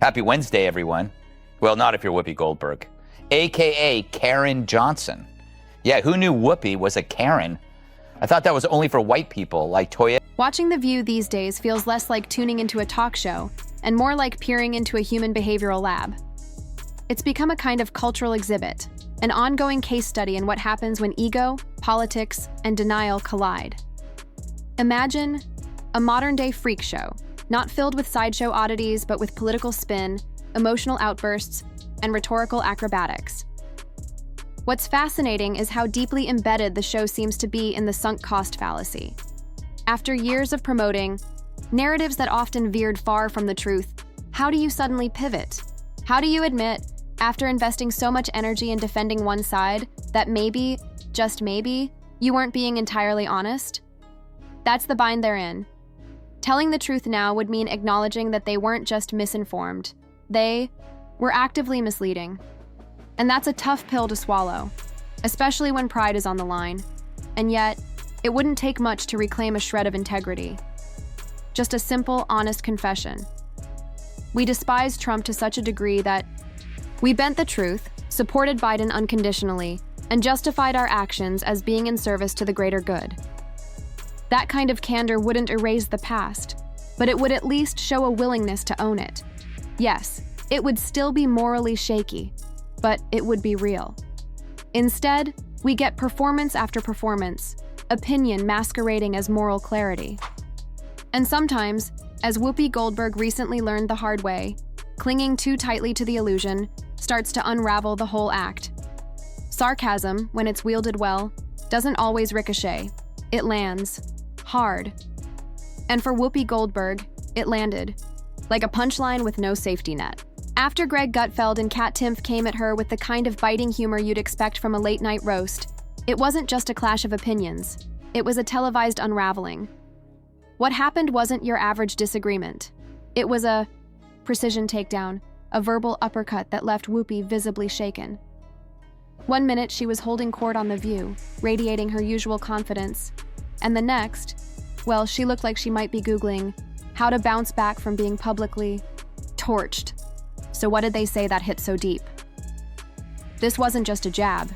Happy Wednesday, everyone. Well, not if you're Whoopi Goldberg, a.k.a. Karen Johnson. Yeah, who knew Whoopi was a Karen? I thought that was only for white people like Toya. Watching The View these days feels less like tuning into a talk show and more like peering into a human behavioral lab. It's become a kind of cultural exhibit, an ongoing case study in what happens when ego, politics, and denial collide. Imagine a modern-day freak show, not filled with sideshow oddities, but with political spin, emotional outbursts, and rhetorical acrobatics. What's fascinating is how deeply embedded the show seems to be in the sunk cost fallacy. After years of promoting narratives that often veered far from the truth, how do you suddenly pivot? How do you admit, after investing so much energy in defending one side, that maybe, just maybe, you weren't being entirely honest? That's the bind they're in. Telling the truth now would mean acknowledging that they weren't just misinformed. They were actively misleading. And that's a tough pill to swallow, especially when pride is on the line. And yet, it wouldn't take much to reclaim a shred of integrity. Just a simple, honest confession. We despise Trump to such a degree that we bent the truth, supported Biden unconditionally, and justified our actions as being in service to the greater good. That kind of candor wouldn't erase the past, but it would at least show a willingness to own it. Yes, it would still be morally shaky, but it would be real. Instead, we get performance after performance, opinion masquerading as moral clarity. And sometimes, as Whoopi Goldberg recently learned the hard way, clinging too tightly to the illusion starts to unravel the whole act. Sarcasm, when it's wielded well, doesn't always ricochet. It lands. Hard. And for Whoopi Goldberg, it landed. Like a punchline with no safety net. After Gutfeld and Timpf came at her with the kind of biting humor you'd expect from a late-night roast, it wasn't just a clash of opinions. It was a televised unraveling. What happened wasn't your average disagreement. It was a precision takedown, a verbal uppercut that left Whoopi visibly shaken. One minute she was holding court on The View, radiating her usual confidence, and the next, well, she looked like she might be Googling how to bounce back from being publicly torched. So what did they say that hit so deep? This wasn't just a jab.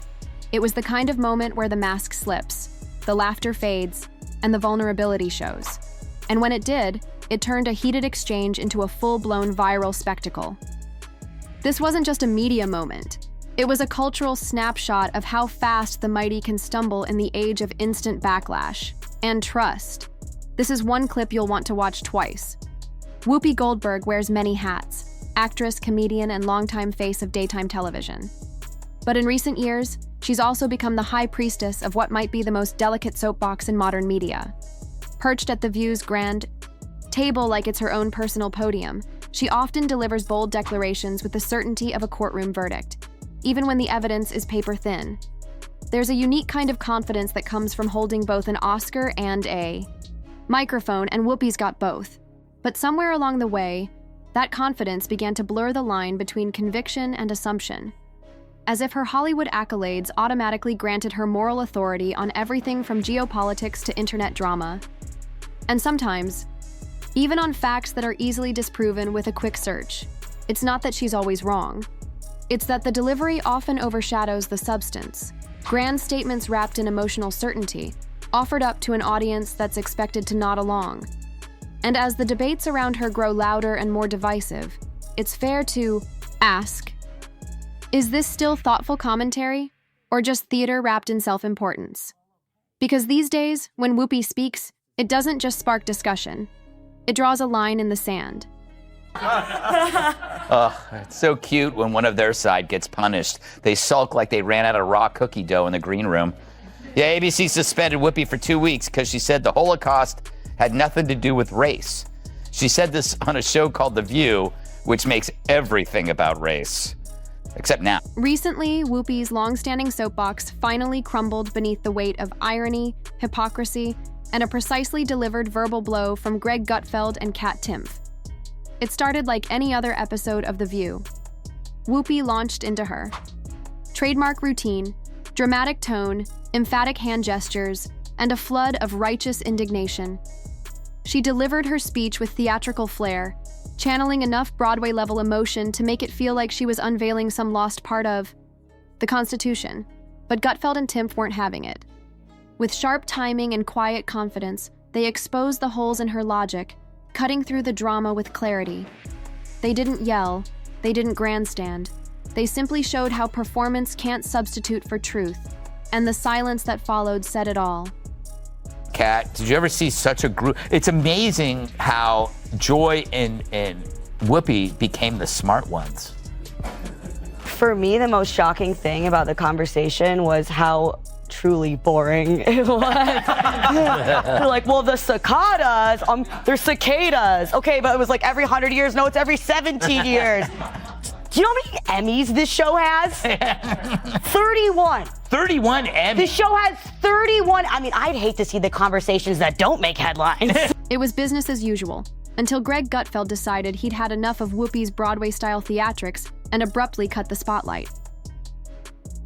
It was the kind of moment where the mask slips, the laughter fades, and the vulnerability shows. And when it did, it turned a heated exchange into a full-blown viral spectacle. This wasn't just a media moment. It was a cultural snapshot of how fast the mighty can stumble in the age of instant backlash. And trust. This is one clip you'll want to watch twice. Whoopi Goldberg wears many hats: actress, comedian, and longtime face of daytime television. But in recent years, she's also become the high priestess of what might be the most delicate soapbox in modern media. Perched at The View's grand table like it's her own personal podium, she often delivers bold declarations with the certainty of a courtroom verdict, even when the evidence is paper thin. There's a unique kind of confidence that comes from holding both an Oscar and a microphone, and Whoopi's got both. But somewhere along the way, that confidence began to blur the line between conviction and assumption, as if her Hollywood accolades automatically granted her moral authority on everything from geopolitics to internet drama. And sometimes, even on facts that are easily disproven with a quick search. It's not that she's always wrong. It's that the delivery often overshadows the substance. Grand statements wrapped in emotional certainty, offered up to an audience that's expected to nod along. And as the debates around her grow louder and more divisive, it's fair to ask, is this still thoughtful commentary, or just theater wrapped in self-importance? Because these days, when Whoopi speaks, it doesn't just spark discussion. It draws a line in the sand. Oh, it's so cute when one of their side gets punished. They sulk like they ran out of raw cookie dough in the green room. Yeah, ABC suspended Whoopi for 2 weeks because she said the Holocaust had nothing to do with race. She said this on a show called The View, which makes everything about race. Except now. Recently, Whoopi's long-standing soapbox finally crumbled beneath the weight of irony, hypocrisy, and a precisely delivered verbal blow from Gutfeld and Timpf. It started like any other episode of The View. Whoopi launched into her trademark routine, dramatic tone, emphatic hand gestures, and a flood of righteous indignation. She delivered her speech with theatrical flair, channeling enough Broadway-level emotion to make it feel like she was unveiling some lost part of the Constitution. But Gutfeld and Timpf weren't having it. With sharp timing and quiet confidence, they exposed the holes in her logic, cutting through the drama with clarity. They didn't yell, they didn't grandstand. They simply showed how performance can't substitute for truth, and the silence that followed said it all. Kat, did you ever see such a group? It's amazing how Joy and Whoopi became the smart ones. For me, the most shocking thing about the conversation was how truly boring it was. They're like, well, the cicadas, they're cicadas. Okay, but it was like every 100 years. No, it's every 17 years. Do you know how many Emmys this show has? 31. 31 Emmys? This show has 31. I mean, I'd hate to see the conversations that don't make headlines. It was business as usual, until Greg Gutfeld decided he'd had enough of Whoopi's Broadway-style theatrics and abruptly cut the spotlight.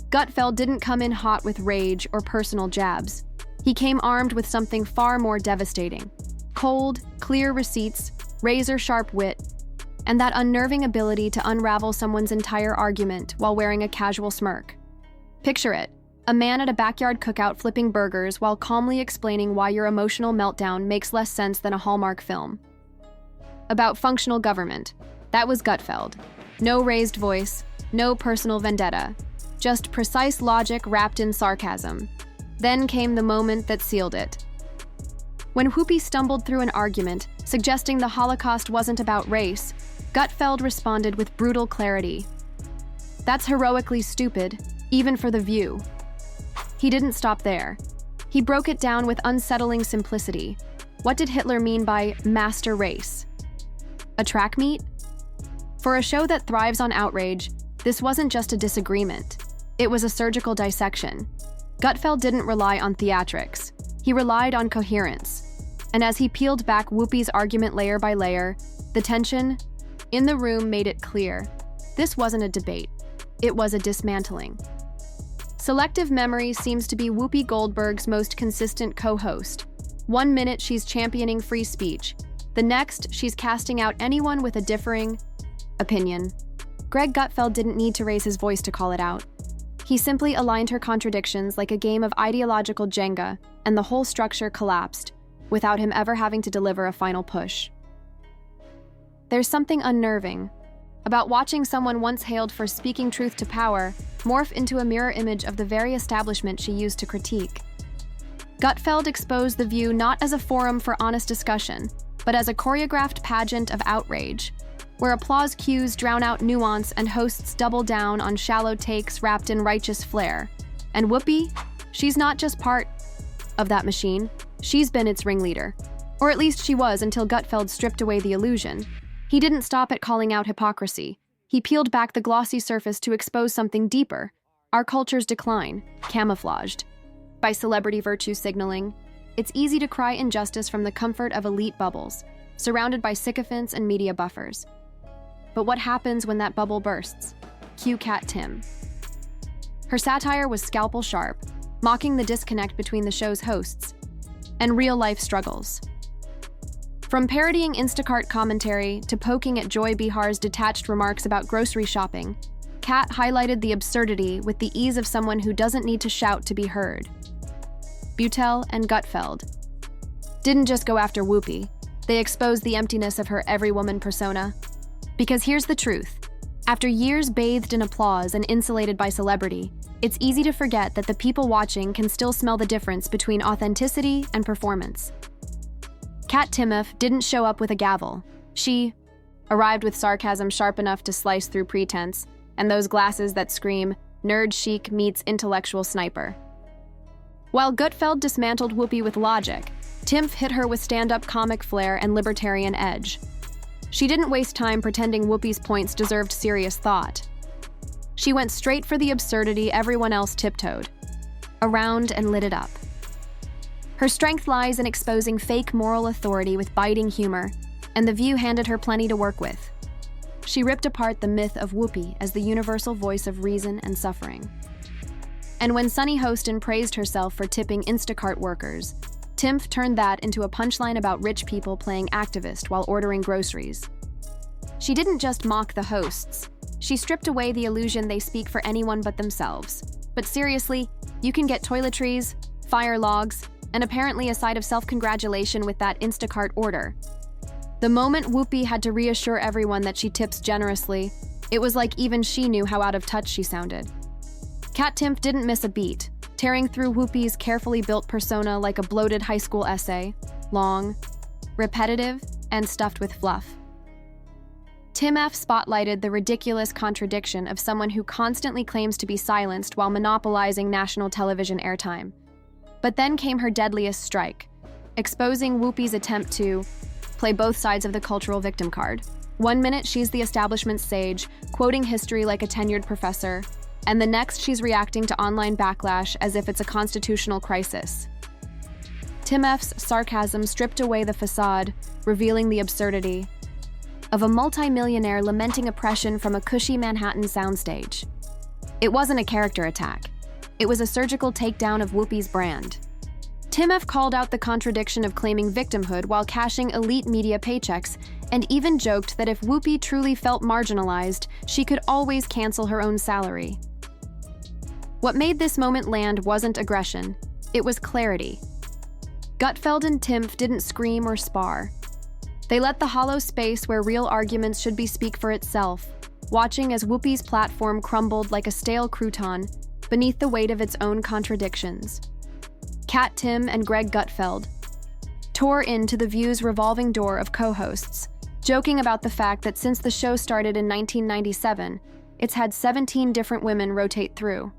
Gutfeld didn't come in hot with rage or personal jabs. He came armed with something far more devastating. Cold, clear receipts, razor-sharp wit, and that unnerving ability to unravel someone's entire argument while wearing a casual smirk. Picture it, a man at a backyard cookout flipping burgers while calmly explaining why your emotional meltdown makes less sense than a Hallmark film. About functional government, that was Gutfeld. No raised voice, no personal vendetta, just precise logic wrapped in sarcasm. Then came the moment that sealed it. When Whoopi stumbled through an argument, suggesting the Holocaust wasn't about race, Gutfeld responded with brutal clarity. That's heroically stupid, even for The View. He didn't stop there. He broke it down with unsettling simplicity. What did Hitler mean by master race? A track meet? For a show that thrives on outrage, this wasn't just a disagreement. It was a surgical dissection. Gutfeld didn't rely on theatrics. He relied on coherence. And as he peeled back Whoopi's argument layer by layer, the tension in the room made it clear. This wasn't a debate. It was a dismantling. Selective memory seems to be Whoopi Goldberg's most consistent co-host. 1 minute she's championing free speech. The next, she's casting out anyone with a differing opinion. Greg Gutfeld didn't need to raise his voice to call it out. He simply aligned her contradictions like a game of ideological Jenga, and the whole structure collapsed, without him ever having to deliver a final push. There's something unnerving about watching someone once hailed for speaking truth to power morph into a mirror image of the very establishment she used to critique. Gutfeld exposed The View not as a forum for honest discussion, but as a choreographed pageant of outrage, where applause cues drown out nuance and hosts double down on shallow takes wrapped in righteous flair. And Whoopi, she's not just part of that machine, she's been its ringleader. Or at least she was until Gutfeld stripped away the illusion. He didn't stop at calling out hypocrisy. He peeled back the glossy surface to expose something deeper, our culture's decline, camouflaged by celebrity virtue signaling. It's easy to cry injustice from the comfort of elite bubbles, surrounded by sycophants and media buffers. But what happens when that bubble bursts? Cue Kat Tim. Her satire was scalpel sharp, mocking the disconnect between the show's hosts and real-life struggles. From parodying Instacart commentary to poking at Joy Bihar's detached remarks about grocery shopping, Kat highlighted the absurdity with the ease of someone who doesn't need to shout to be heard. Butel and Gutfeld didn't just go after Whoopi, they exposed the emptiness of her every-woman persona. Because here's the truth. After years bathed in applause and insulated by celebrity, it's easy to forget that the people watching can still smell the difference between authenticity and performance. Kat Timpf didn't show up with a gavel. She arrived with sarcasm sharp enough to slice through pretense, and those glasses that scream, nerd chic meets intellectual sniper. While Gutfeld dismantled Whoopi with logic, Timpf hit her with stand-up comic flair and libertarian edge. She didn't waste time pretending Whoopi's points deserved serious thought. She went straight for the absurdity everyone else tiptoed around and lit it up. Her strength lies in exposing fake moral authority with biting humor, and The View handed her plenty to work with. She ripped apart the myth of Whoopi as the universal voice of reason and suffering. And when Sunny Hostin praised herself for tipping Instacart workers, Timpf turned that into a punchline about rich people playing activist while ordering groceries. She didn't just mock the hosts. She stripped away the illusion they speak for anyone but themselves. But seriously, you can get toiletries, fire logs, and apparently a side of self-congratulation with that Instacart order. The moment Whoopi had to reassure everyone that she tips generously, it was like even she knew how out of touch she sounded. Kat Timpf didn't miss a beat, tearing through Whoopi's carefully built persona like a bloated high school essay, long, repetitive, and stuffed with fluff. Timpf spotlighted the ridiculous contradiction of someone who constantly claims to be silenced while monopolizing national television airtime. But then came her deadliest strike, exposing Whoopi's attempt to play both sides of the cultural victim card. 1 minute she's the establishment's sage, quoting history like a tenured professor, and the next she's reacting to online backlash as if it's a constitutional crisis. Timpf's sarcasm stripped away the facade, revealing the absurdity of a multimillionaire lamenting oppression from a cushy Manhattan soundstage. It wasn't a character attack. It was a surgical takedown of Whoopi's brand. Timpf called out the contradiction of claiming victimhood while cashing elite media paychecks, and even joked that if Whoopi truly felt marginalized, she could always cancel her own salary. What made this moment land wasn't aggression, it was clarity. Gutfeld and Timpf didn't scream or spar. They let the hollow space where real arguments should be speak for itself, watching as Whoopi's platform crumbled like a stale crouton beneath the weight of its own contradictions. Kat Timpf and Greg Gutfeld tore into the View's revolving door of co-hosts, joking about the fact that since the show started in 1997, it's had 17 different women rotate through.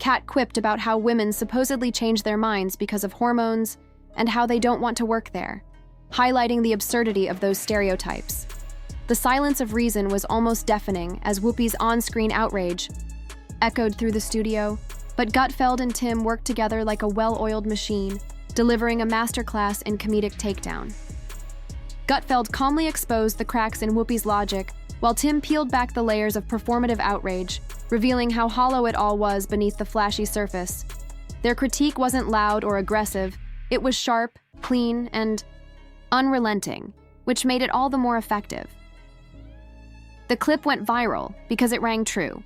Kat quipped about how women supposedly change their minds because of hormones and how they don't want to work there, highlighting the absurdity of those stereotypes. The silence of reason was almost deafening as Whoopi's on-screen outrage echoed through the studio, but Gutfeld and Timpf worked together like a well-oiled machine, delivering a masterclass in comedic takedown. Gutfeld calmly exposed the cracks in Whoopi's logic, while Timpf peeled back the layers of performative outrage, revealing how hollow it all was beneath the flashy surface. Their critique wasn't loud or aggressive, it was sharp, clean, and unrelenting, which made it all the more effective. The clip went viral because it rang true.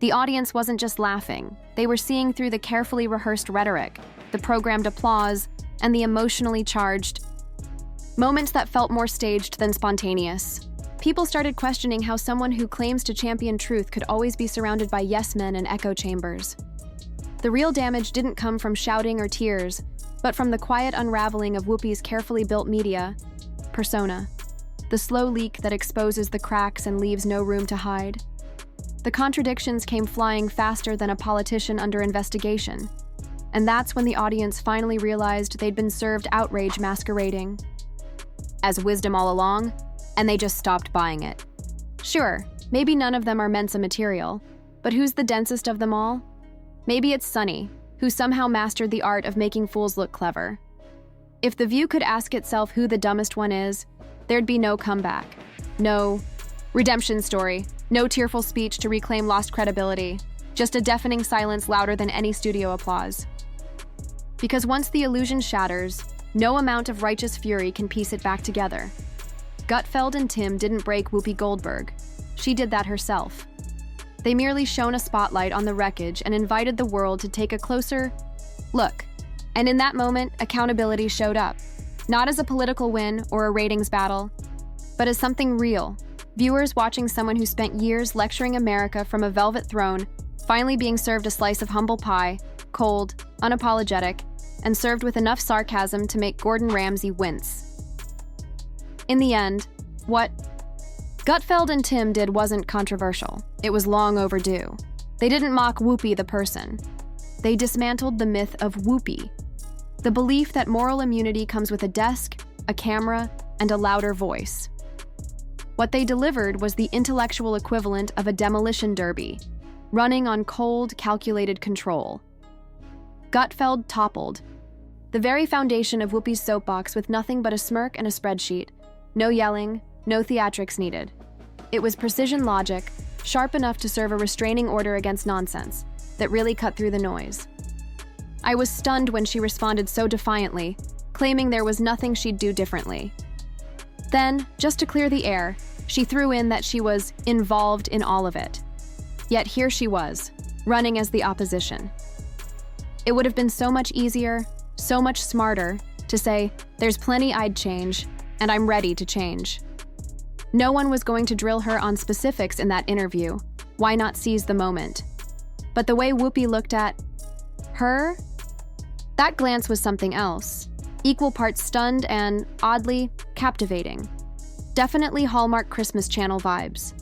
The audience wasn't just laughing, they were seeing through the carefully rehearsed rhetoric, the programmed applause, and the emotionally charged moments that felt more staged than spontaneous. People started questioning how someone who claims to champion truth could always be surrounded by yes men and echo chambers. The real damage didn't come from shouting or tears, but from the quiet unraveling of Whoopi's carefully built media persona, the slow leak that exposes the cracks and leaves no room to hide. The contradictions came flying faster than a politician under investigation, and that's when the audience finally realized they'd been served outrage masquerading as wisdom all along, and they just stopped buying it. Sure, maybe none of them are Mensa material, but who's the densest of them all? Maybe it's Sunny, who somehow mastered the art of making fools look clever. If The View could ask itself who the dumbest one is, there'd be no comeback, no redemption story, no tearful speech to reclaim lost credibility, just a deafening silence louder than any studio applause. Because once the illusion shatters, no amount of righteous fury can piece it back together. Gutfeld and Timpf didn't break Whoopi Goldberg. She did that herself. They merely shone a spotlight on the wreckage and invited the world to take a closer look. And in that moment, accountability showed up. Not as a political win or a ratings battle, but as something real. Viewers watching someone who spent years lecturing America from a velvet throne, finally being served a slice of humble pie, cold, unapologetic, and served with enough sarcasm to make Gordon Ramsay wince. In the end, what Gutfeld and Timpf did wasn't controversial. It was long overdue. They didn't mock Whoopi the person. They dismantled the myth of Whoopi, the belief that moral immunity comes with a desk, a camera, and a louder voice. What they delivered was the intellectual equivalent of a demolition derby, running on cold, calculated control. Gutfeld toppled, the very foundation of Whoopi's soapbox, with nothing but a smirk and a spreadsheet. No yelling, no theatrics needed. It was precision logic, sharp enough to serve a restraining order against nonsense, that really cut through the noise. I was stunned when she responded so defiantly, claiming there was nothing she'd do differently. Then, just to clear the air, She threw in that she was involved in all of it. Yet here she was, running as the opposition. It would have been so much easier, so much smarter, to say, there's plenty I'd change, and I'm ready to change. No one was going to drill her on specifics in that interview. Why not seize the moment? But the way Whoopi looked at her, that glance was something else. Equal parts stunned and, oddly, captivating. Definitely Hallmark Christmas Channel vibes.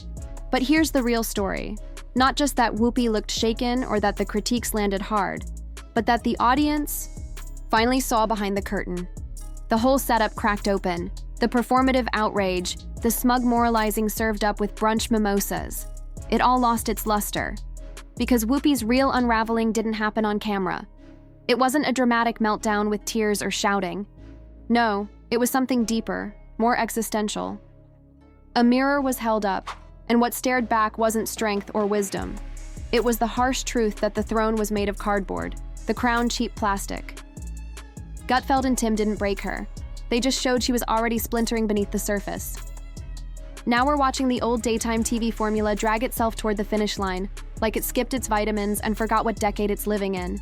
But here's the real story. Not just that Whoopi looked shaken or that the critiques landed hard, but that the audience finally saw behind the curtain. The whole setup cracked open. The performative outrage, the smug moralizing served up with brunch mimosas. It all lost its luster. Because Whoopi's real unraveling didn't happen on camera. It wasn't a dramatic meltdown with tears or shouting. No, it was something deeper, more existential. A mirror was held up, and what stared back wasn't strength or wisdom. It was the harsh truth that the throne was made of cardboard, the crown cheap plastic. Gutfeld and Timpf didn't break her. They just showed she was already splintering beneath the surface. Now we're watching the old daytime TV formula drag itself toward the finish line, like it skipped its vitamins and forgot what decade it's living in.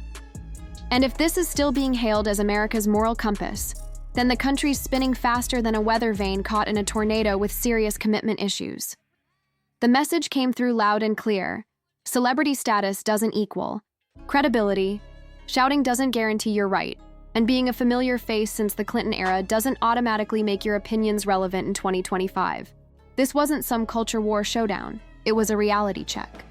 And if this is still being hailed as America's moral compass, then the country's spinning faster than a weather vane caught in a tornado with serious commitment issues. The message came through loud and clear. Celebrity status doesn't equal credibility. Shouting doesn't guarantee you're right. And being a familiar face since the Clinton era doesn't automatically make your opinions relevant in 2025. This wasn't some culture war showdown. It was a reality check.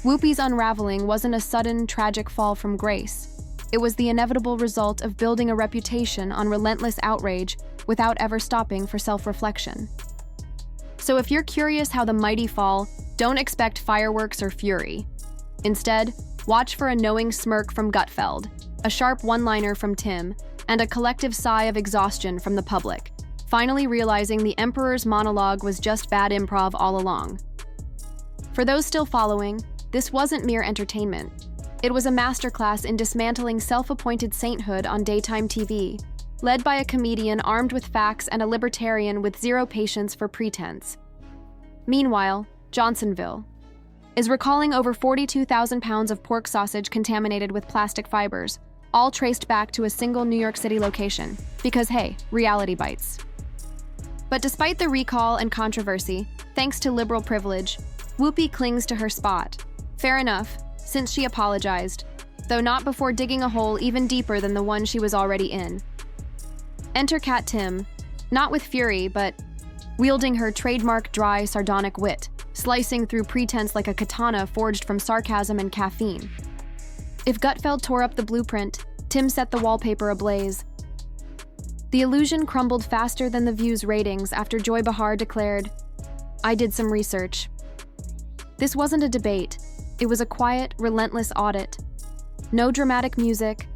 Whoopi's unraveling wasn't a sudden, tragic fall from grace. It was the inevitable result of building a reputation on relentless outrage without ever stopping for self-reflection. So if you're curious how the mighty fall, don't expect fireworks or fury. Instead, watch for a knowing smirk from Gutfeld, a sharp one-liner from Timpf, and a collective sigh of exhaustion from the public, finally realizing the Emperor's monologue was just bad improv all along. For those still following, this wasn't mere entertainment. It was a masterclass in dismantling self-appointed sainthood on daytime TV, led by a comedian armed with facts and a libertarian with zero patience for pretense. Meanwhile, Johnsonville is recalling over 42,000 pounds of pork sausage contaminated with plastic fibers, all traced back to a single New York City location, because hey, reality bites. But despite the recall and controversy, thanks to liberal privilege, Whoopi clings to her spot. Fair enough, since she apologized, though not before digging a hole even deeper than the one she was already in. Enter Cat Timpf, not with fury, but wielding her trademark dry, sardonic wit, slicing through pretense like a katana forged from sarcasm and caffeine. If Gutfeld tore up the blueprint, Timpf set the wallpaper ablaze. The illusion crumbled faster than the View's ratings after Joy Behar declared, "I did some research." This wasn't a debate. It was a quiet, relentless audit. No dramatic music,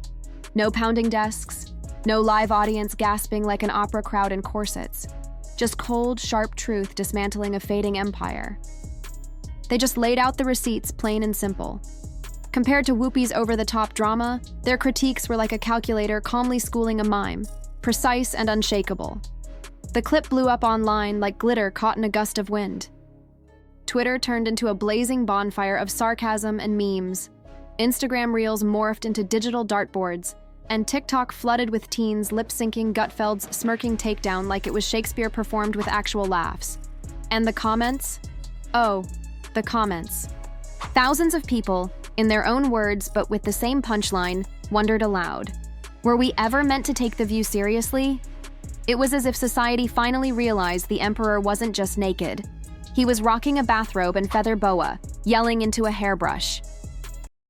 no pounding desks, no live audience gasping like an opera crowd in corsets. Just cold, sharp truth dismantling a fading empire. They just laid out the receipts, plain and simple. Compared to Whoopi's over-the-top drama, their critiques were like a calculator calmly schooling a mime, precise and unshakable. The clip blew up online like glitter caught in a gust of wind. Twitter turned into a blazing bonfire of sarcasm and memes. Instagram Reels morphed into digital dartboards, and TikTok flooded with teens lip-syncing Gutfeld's smirking takedown like it was Shakespeare performed with actual laughs. And the comments? Oh, the comments. Thousands of people, in their own words but with the same punchline, wondered aloud. Were we ever meant to take the View seriously? It was as if society finally realized the Emperor wasn't just naked. He was rocking a bathrobe and feather boa, yelling into a hairbrush.